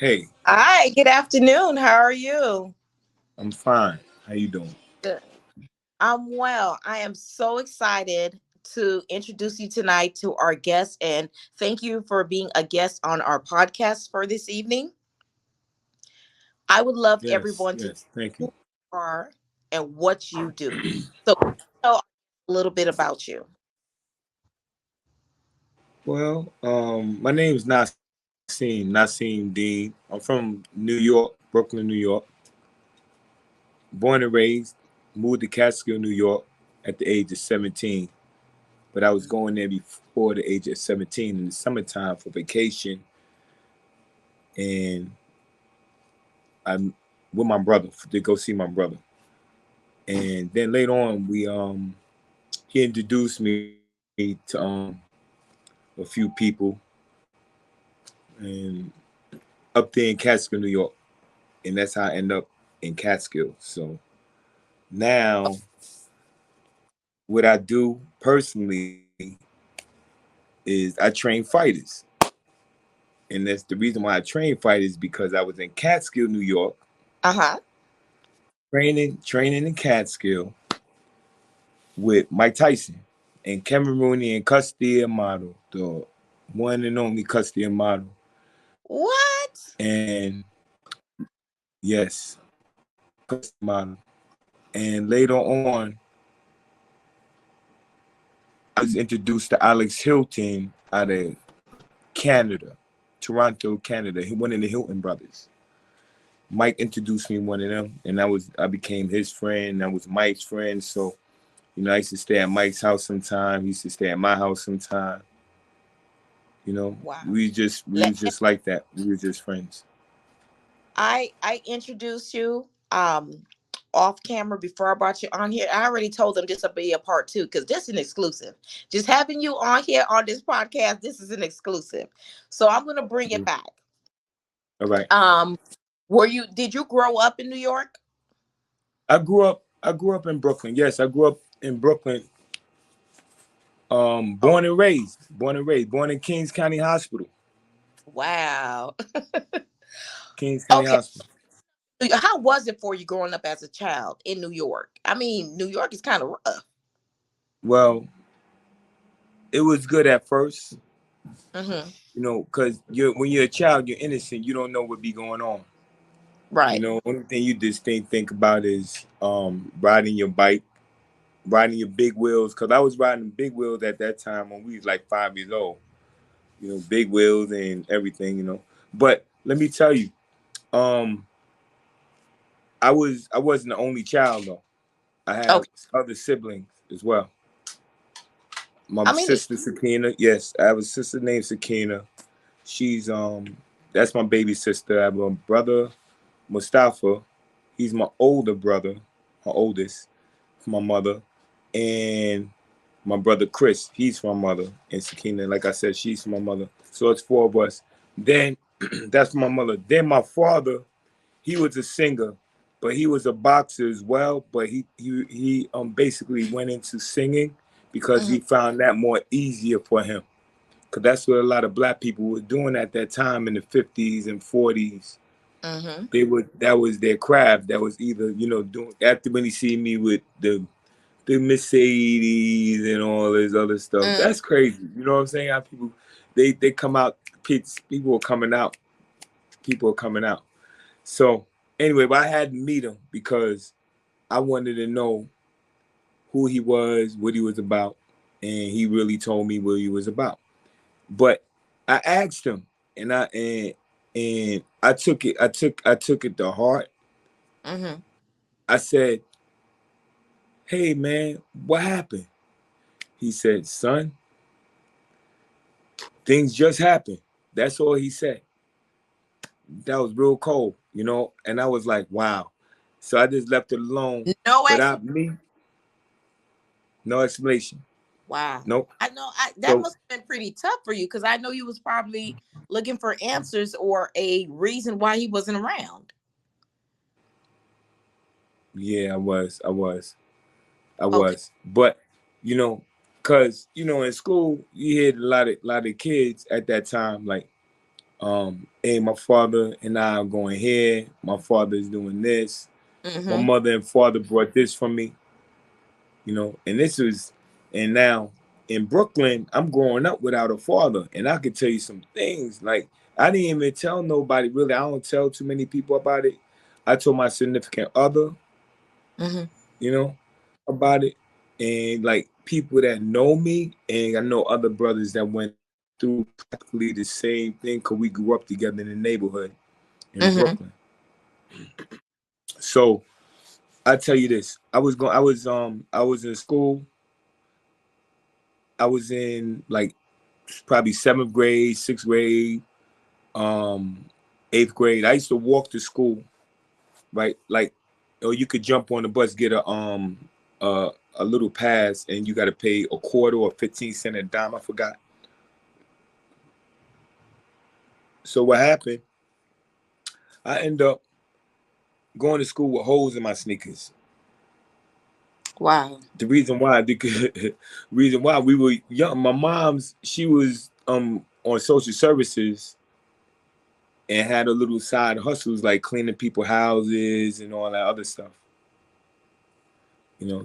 Hey, Hi, good afternoon. How are you? I'm fine. How you doing? Good. I'm well. I am so excited to introduce you tonight to our guest and thank you for being a guest on our podcast for this evening. I would love Yes, everyone to know yes. Thank who you. you are and what you do. So, tell a little bit about you. Well, my name is Naseem Deen. I'm from New York, Brooklyn, New York. Born and raised, moved to Catskill, New York at the age of 17. But I was going there before the age of 17 in the summertime for vacation, and I'm with my brother to go see my brother. And then later on, we he introduced me to a few people, and up there in Catskill, New York, and that's how I end up in Catskill. So now, what I do personally is I train fighters, and that's the reason why I train fighters because I was in Catskill, New York, Uh-huh. training in Catskill with Mike Tyson and Cameroonian Custody model, the one and only Custody model, What? and yes, Custody model. And later on, I was introduced to Alex Hilton out of Canada, Toronto, Canada. He one of the Hilton brothers. Mike introduced me to one of them, and I became his friend. I was Mike's friend, so I used to stay at Mike's house sometime. He used to stay at my house sometime. You know, Wow. we was just like that. We were just friends. I introduced you off camera before I brought you on here. I already told them this will be a part two because this is an exclusive. Just having you on here on this podcast, this is an exclusive. So I'm gonna bring it back. All right. Um, did you grow up in New York? I grew up in Brooklyn. Yes, I grew up in Brooklyn. Oh, Born in Kings County Hospital. wow. Kings County Okay. Hospital. How was it for you growing up as a child in New York? I mean, New York is kind of rough. Well, it was good at first. Mm-hmm. Because when you're a child, you're innocent. You don't know what be going on. Right. Only thing you just think about is riding your bike, riding your big wheels. Because I was riding big wheels at that time when we was like 5 years old. Big wheels and everything. But let me tell you, um, I wasn't the only child though. I have Okay. other siblings as well. My How many? sister Sakina, yes, I have a sister named Sakina. She's that's my baby sister. I have a brother, Mustafa. He's my older brother, my oldest, from my mother, and my brother Chris. He's from my mother, and Sakina, like I said, she's from my mother. So it's four of us. Then that's my mother. Then my father, he was a singer, but he was a boxer as well. But he basically went into singing because Mm-hmm. he found that more easier for him. Cause that's what a lot of black people were doing at that time in the 50s and 40s. Mm-hmm. That was their craft. That was either doing after when he see me with the Mercedes and all this other stuff. Mm. That's crazy. You know what I'm saying? How people they come out. People are coming out. People are coming out. So anyway, but I had to meet him because I wanted to know who he was, what he was about, and he really told me what he was about. But I asked him, and I took it. I took it to heart. Mm-hmm. I said, "Hey man, what happened?" He said, "Son, things just happened." That's all he said. That was real cold. And I was like, "Wow." So I just left it alone. No But explanation. no explanation. Wow. Nope. I know that So must have been pretty tough for you because I know you was probably looking for answers or a reason why he wasn't around. yeah, I Okay. was. But you know, cause in school you had a lot of kids at that time like Hey, my father and I are going here. My father's doing this. My Mm-hmm. mother and father brought this for me, and this was, and now in Brooklyn, I'm growing up without a father, and I could tell you some things like I didn't even tell nobody really. I don't tell too many people about it. I told my significant other, Mm-hmm. you know, about it, and like people that know me, and I know other brothers that went through practically the same thing because we grew up together in the neighborhood in Mm-hmm. Brooklyn. So I tell you this, I was in school. I was in like probably seventh grade, sixth grade, um, eighth grade. I used to walk to school, right? Like, or you could jump on the bus, get uh, a little pass, and you got to pay a quarter or 15 cents a dime. I forgot. So what happened? I end up going to school with holes in my sneakers. Wow. The reason why, because reason why we were young. My mom's she was on social services and had a little side hustles like cleaning people houses and all that other stuff.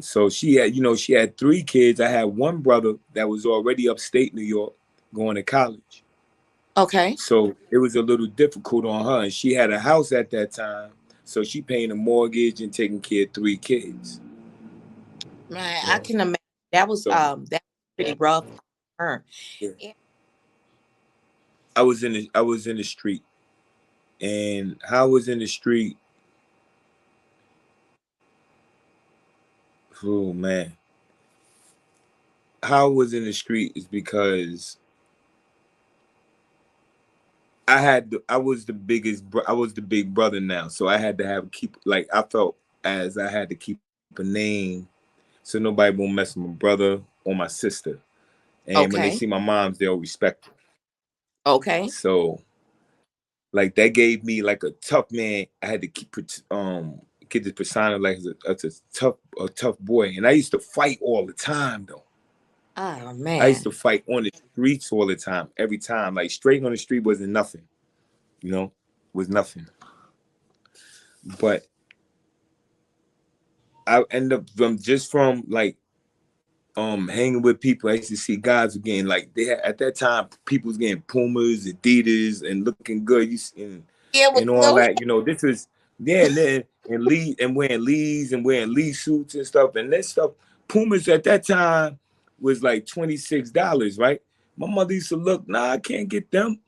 So she had three kids. I had one brother that was already upstate New York going to college. Okay. So it was a little difficult on her. And she had a house at that time. So she paying a mortgage and taking care of three kids. Man, You I know. can imagine So that was pretty rough for her. yeah. Yeah. I was in the street. And how I was in the street, oh man. How I was in the street is because I was the I was the big brother now, so I had to have keep like I felt as I had to keep a name so nobody won't mess with my brother or my sister. And when they see Okay. my moms, they'll respect her. Okay. So like that gave me like a tough man. I had to get the persona like as a tough boy, and I used to fight all the time though. Oh I used man. to fight on the streets all the time, every time. Like straight on the street wasn't nothing, you know, was nothing. But I end up from like hanging with people. I used to see guys again like they had, at that time people was getting Pumas, Adidas, and looking good. Yeah, with And all those. that. This was yeah, and Lee and wearing Lees and wearing Lee suits and stuff. And that stuff, Pumas at that time was like $26, right? My mother used to look, nah, I can't get them.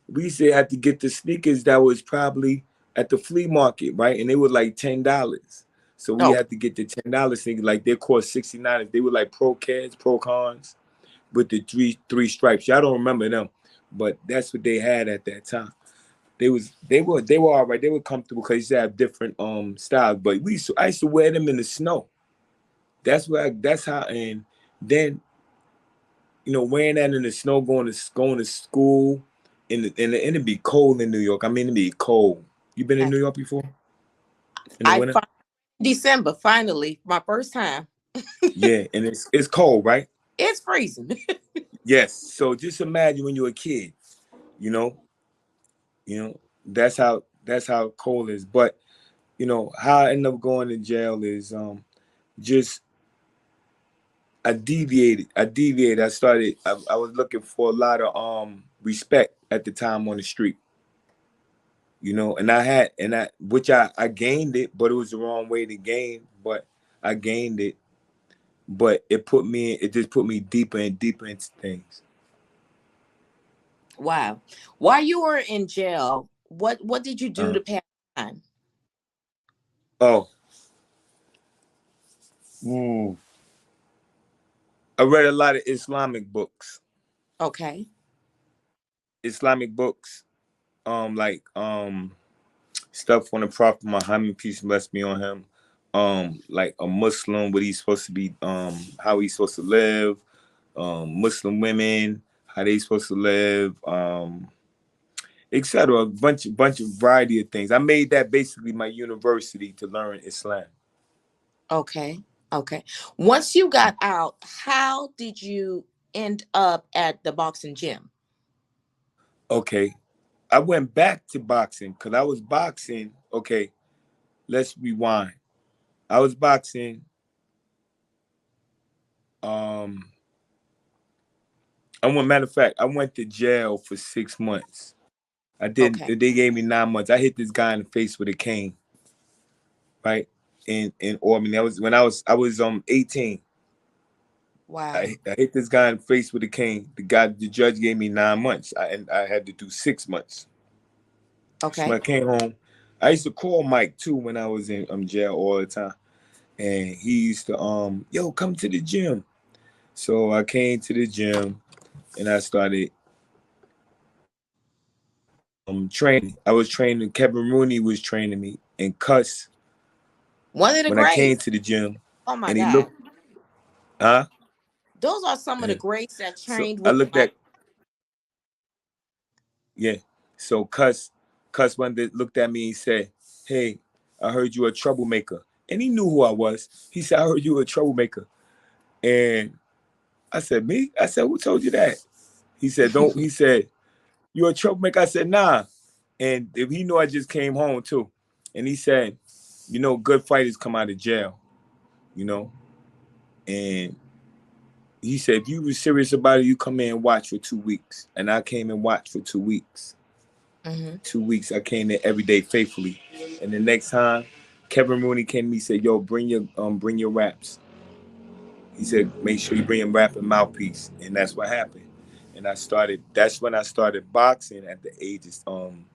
We used to have to get the sneakers that was probably at the flea market, right? And they were like $10. So we Okay. had to get the $10 sneakers, like they cost 69. They were like Pro Cats, Pro Cons with the three stripes. Y'all don't remember them, but that's what they had at that time. They were all right. They were comfortable because they have different styles. But I used to wear them in the snow. That's how. And then wearing that in the snow, going to school, and it'd be cold in New York. I mean, it'd be cold. You been in New York before in the I winter? fin- December finally, my first time. Yeah, and it's cold, right? It's freezing. Yes. So just imagine when you're a kid. You know, that's how cold it is. But how I end up going to jail is just I deviated. I was looking for a lot of respect at the time on the street, and I gained it, but it was the wrong way to gain, but I gained it, but it just put me deeper and deeper into things. Wow. While you were in jail, what did you do uh to pass time? oh mm, I read a lot of Okay. Islamic books, like stuff on the Prophet Muhammad, peace and bless be on him. Like a Muslim, what he's supposed to be, how he's supposed to live, Muslim women, how they supposed to live, etc. A bunch of variety of things. I made that basically my university to learn Islam. Okay. Okay. Once you got out, how did you end up at the boxing gym? Okay. I went back to boxing because I was boxing. Okay, let's rewind. I was boxing. Um, matter of fact, I went to jail for 6 months. I didn't. Okay. They gave me 9 months. I hit this guy in the face with a cane, right? In Albany. I was 18. Wow. I hit this guy in the face with a cane. The judge gave me 9 months, and I had to do 6 months. So when Okay. I came home, I used to call Mike too when I was in jail all the time, and he used to yo, come to the gym. So I came to the gym and I started training. I was training. Kevin Rooney was training me, and Cuss One of the when I came greats. to the gym, Oh my and he God. looked, huh? Those are some of the Yeah. greats that So trained I with looked Mike. at yeah. So Cuss one day looked at me and said, "Hey, I heard you a troublemaker," and he knew who I was. He said, "I heard you a troublemaker," and I said, "Me?" I said, "Who told you that?" He said, "Don't." He said, "You a troublemaker?" I said, "Nah." And if he knew I just came home too, and he said, good fighters come out of jail, you know, and he said, if you were serious about it, you come in and watch for 2 weeks. And I came and watched for 2 weeks. Hmm. 2 weeks, I came there every day faithfully. And the next time, Kevin Rooney came to me and said, "Yo, bring your raps." He said, "Make sure you bring your rap and mouthpiece," and that's what happened. And I started. That's when I started boxing at the ages um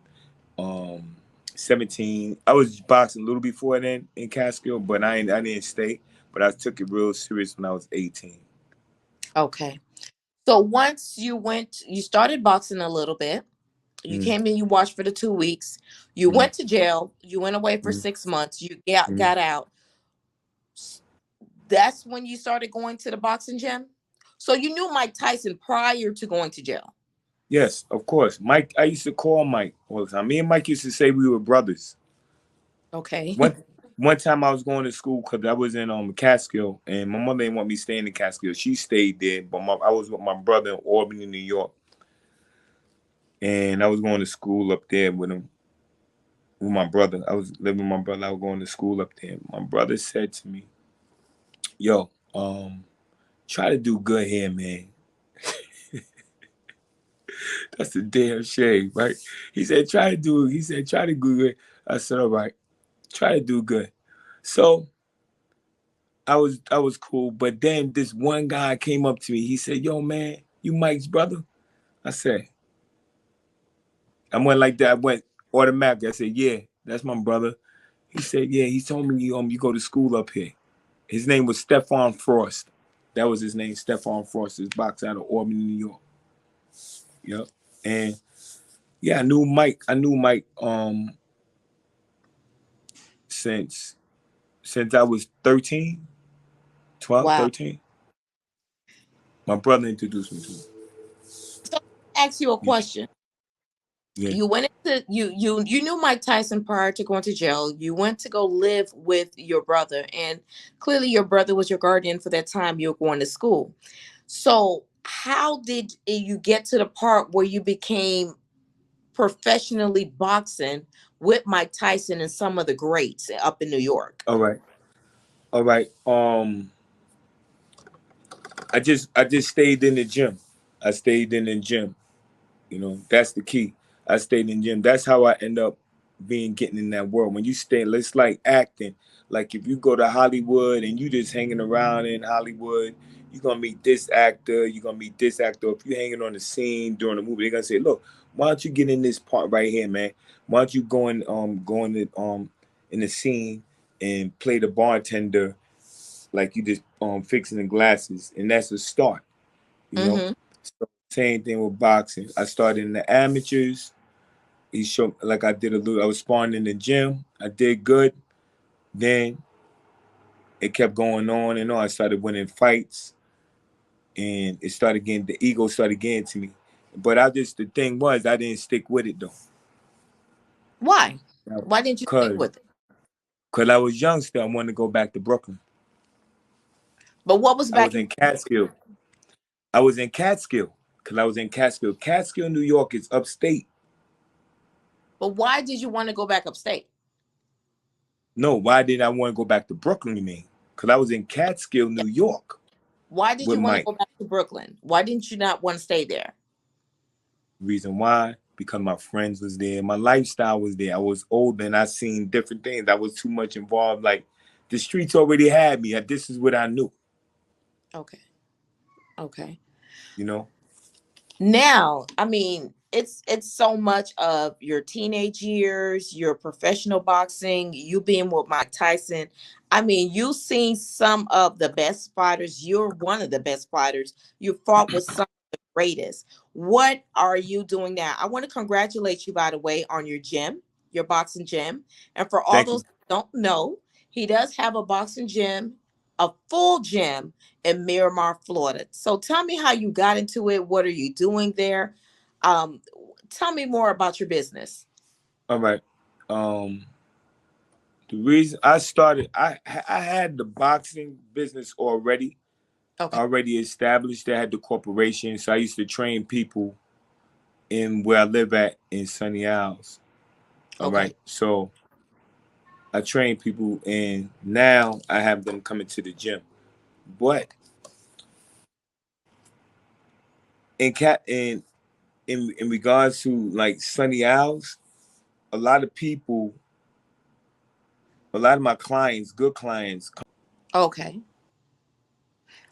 17. I was boxing a little before then in Catskill, but I didn't stay. But I took it real serious when I was 18. Okay. So once you started boxing a little bit. You Mm, came in, you watched for the 2 weeks. You mm, went to jail. You went away for mm, 6 months. You got mm. out. That's when you started going to the boxing gym. So you knew Mike Tyson prior to going to jail. Yes, of course. Mike, I used to call Mike all the time. Me and Mike used to say we were brothers. Okay. One one time I was going to school because I was in Catskill, and my mother didn't want me staying in Catskill. She stayed there, but I was with my brother in Albany, New York, and I was going to school up there with my brother. I was living with my brother. I was going to school up there. My brother said to me, "Yo, try to do good here, man." That's a damn shame, right? He said, "Try to do good." I said, "All right, try to do good." So I was cool, but then this one guy came up to me. He said, "Yo, man, you Mike's brother?" I said, I went like that. I went automatically. I said, "Yeah, that's my brother." He said, "Yeah." He told me you go to school up here. His name was Stephon Frost. That was his name, Stephon Frost. His box out of Albany, New York. Yep. And yeah, I knew Mike. I knew Mike since I was 13, 12, Wow. 13. My brother introduced me to him. So I ask you a Yeah. question. Yeah. You went into you knew Mike Tyson prior to going to jail. You went to go live with your brother, and clearly your brother was your guardian for that time you were going to school. So how did you get to the part where you became professionally boxing with Mike Tyson and some of the greats up in New York? All right. All right. I just stayed in the gym. I stayed in the gym. That's the key. I stayed in the gym. That's how I end up getting in that world. When you stay, it's like acting. Like if you go to Hollywood and you just hanging around in Hollywood, you're gonna meet this actor, you're gonna meet this actor. If you're hanging on the scene during the movie, they're gonna say, "Look, why don't you get in this part right here, man? Why don't you go in the scene and play the bartender like you just fixing the glasses?" And that's a start, you know. Mm-hmm. So same thing with boxing. I started in the amateurs. He showed like I did a little. I was sparring in the gym. I did good. Then it kept going on and on. I started winning fights, and it started getting the ego started getting to me. But the thing was I didn't stick with it though. Why? Now, Why didn't you stick cause with it? cause I was young still. I wanted to go back to Brooklyn. But what was I back was in? in Catskill. I was in Catskill because I was in Catskill. Catskill, New York is upstate. But why did you want to go back upstate? No, why did I want to go back to Brooklyn? You mean? Because I was in Catskill, New York, Why did with you want to Mike. go back to Brooklyn? Why didn't you not want to stay there? Reason why? Because my friends was there, my lifestyle was there. I was older and I seen different things. I was too much involved. Like the streets already had me. This is what I knew. Okay. Okay. You know. Now, I mean, it's so much of your teenage years, your professional boxing, you being with Mike Tyson. I mean, you've seen some of the best fighters. You're one of the best fighters. You fought with some of the greatest. What are you doing now? I want to congratulate you, by the way, on your gym, your boxing gym. And for all Thank those you. who don't know, he does have a boxing gym, a full gym in Miramar, Florida. So tell me how you got into it. What are you doing there? Um, Tell me more about your business. All right. Um, the reason I started, I had the boxing business Okay. already established. I had the corporation, so I used to train people in where I live at in Sunny Isles. All Okay. right. So I train people, and now I have them coming to the gym. But in cat in regards to like Sunny Isles, a lot of people, a lot of my clients, good clients, Okay.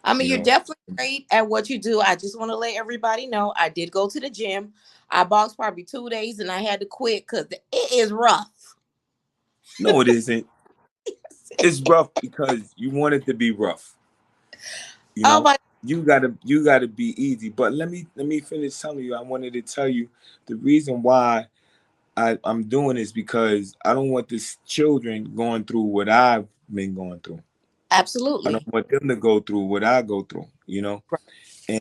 I mean, you you're know. definitely great at what you do. I just want to let everybody know I did go to the gym. I boxed probably 2 days and I had to quit because it is rough. No, it isn't. It's rough because you want it to be rough. You Oh know, my. you gotta be easy. But let me finish telling you. I wanted to tell you the reason why I'm doing this because I don't want this children going through what I've been going through. I don't Absolutely. want them to go through what I go through, you know. Right.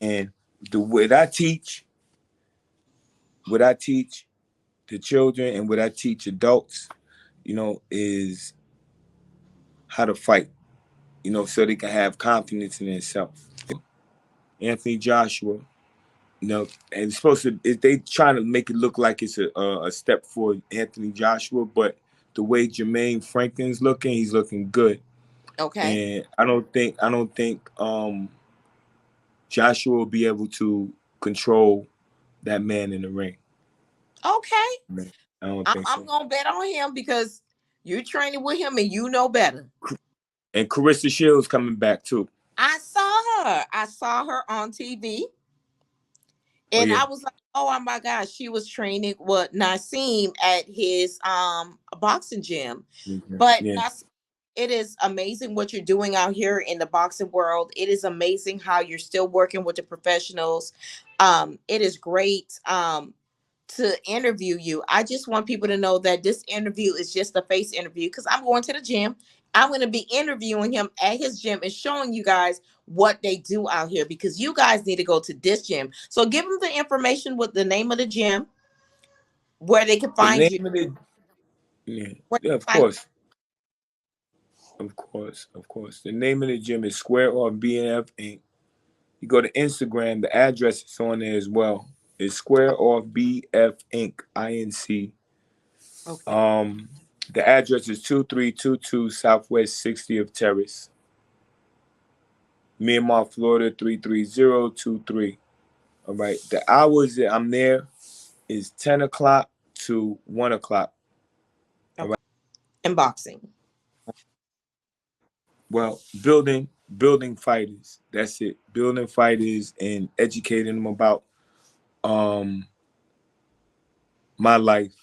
And the what I teach the children and what I teach adults, is how to fight, so they can have confidence in themselves. Anthony Joshua, and it's supposed to. They trying to make it look like it's a step for Anthony Joshua, but the way Jermaine Franklin's looking, he's looking good, Okay. and I don't think Joshua will be able to control that man in the ring. Okay. Man, I don't think I'm so. gonna bet on him because you're training with him and you know better. And Carissa Shields coming back too. I saw her. I saw her on TV, Oh and yeah. I was like, "Oh my gosh!" She was training with Naseem at his boxing gym. Mhm. But Yeah. it is amazing what you're doing out here in the boxing world. It is amazing how you're still working with the professionals. It is great. To interview you. I just want people to know that this interview is just a face interview because I'm going to the gym. I'm going to be interviewing him at his gym and showing you guys what they do out here because you guys need to go to this gym. So give them the information with the name of the gym, where they can The find name you. of the Yeah, Where yeah, of they find course. Of course, of course. The name of the gym is Square Off BNF Inc. You go to Instagram, the address is on there as well. It's Square Off BF Inc. INC. Okay. Um, the address is 2322 Southwest 60th Terrace, Miramar, Florida 33023. All right. The hours that I'm there is 10 o'clock to 1 o'clock. All Okay. right. And boxing. Well, building fighters. That's it. Building fighters and educating them about um my life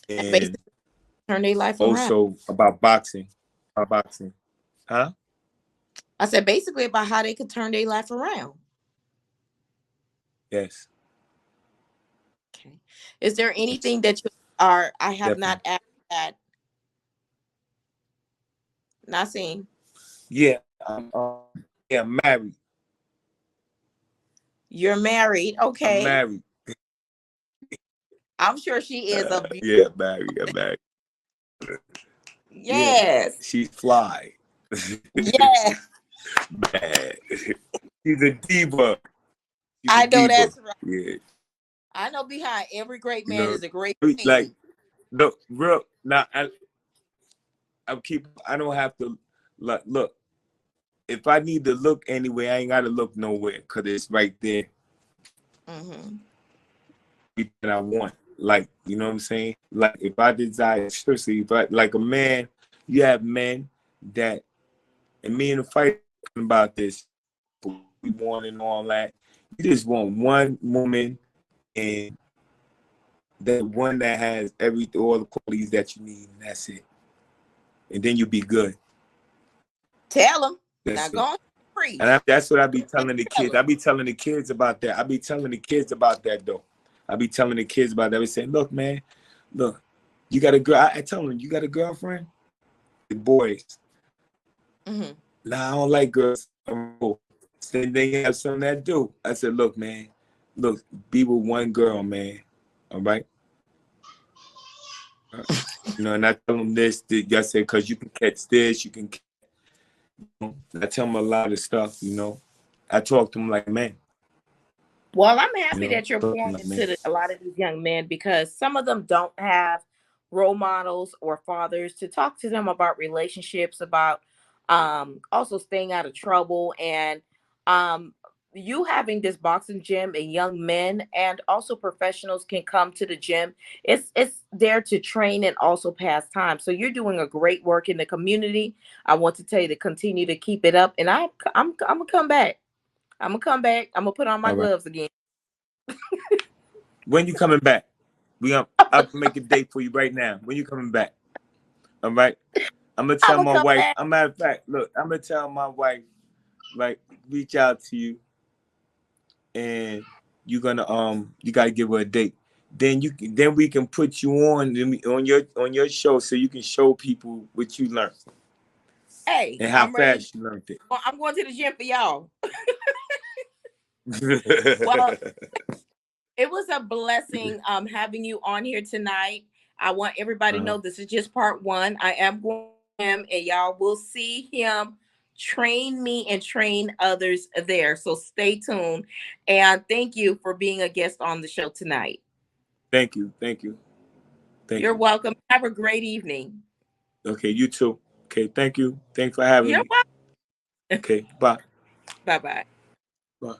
And and basically turn their life around. also about boxing. About boxing. Huh? I said basically about how they could turn their life around. Yes, Okay. Is there yes, anything that you are I have not definitely. asked that not seen? Yeah, yeah, I'm married. You're married. I'm Okay. married. I'm sure she is a beautiful. Yeah, married. I'm married. Yeah, Yes. she's fly. Yes. Bad. She's a diva. She's a I know diva. that's right. Yeah, I know behind every great You man know, is a great like queen. look, real now. I don't have to look. If I need to look anywhere, I ain't gotta look nowhere because it's right there. Mm-hmm. Everything I want. Like, you know what I'm saying? Like if I desire seriously, but like a man, you have men that, and me and the fight about this, we want and all that. You just want one woman, and that one that has all the qualities that you need, and that's it. And then you'll be good. Tell them. Now That's go it. on, And preach. that's what I be Go ahead telling the and tell kids. them. I be telling the kids about that. I be telling the kids about that though. I be telling the kids about that. I be saying, look, man, look, you got a girl. I tell them, you got a girlfriend? The boys. Mm-hmm. Nah, I don't like girls. Then they have some that do. I said, look, man, look, be with one girl, man. All right. You know, and I tell them this. I said, because you can catch this, you can. I tell them a lot of stuff. You know, I talk to them like men. Well, I'm You happy know, that you're talk to pouring them like men. into a lot of these young men because some of them don't have role models or fathers to talk to them about relationships, about also staying out of trouble, and um, you having this boxing gym and young men and also professionals can come to the gym. It's there to train and also pass time. So you're doing a great work in the community. I want to tell you to continue to keep it up, and I'm gonna come back. I'm gonna come back. I'm gonna put on my All right. gloves again. When you coming back? I'll make a date for you right now. When you coming back? All right. I'm gonna I tell will my come wife. back. A matter of fact, look, I'm gonna tell my wife, like, reach out to you, and you're gonna you gotta give her a date. Then we can put you on on your show so you can show people what you learned Hey, and how I'm ready to fast you learned it. go. I'm going to the gym for y'all. Well, it was a blessing having you on here tonight. I want everybody to uh-huh. know this is just part one. I am going to him and y'all will see him train me and train others there. So stay tuned. And thank you for being a guest on the show tonight. Thank you, thank you, thank You're you. welcome. Have a great evening. Okay, you too. Okay, thank you. Thanks for having You're me. welcome. Okay, bye. Bye bye. Bye.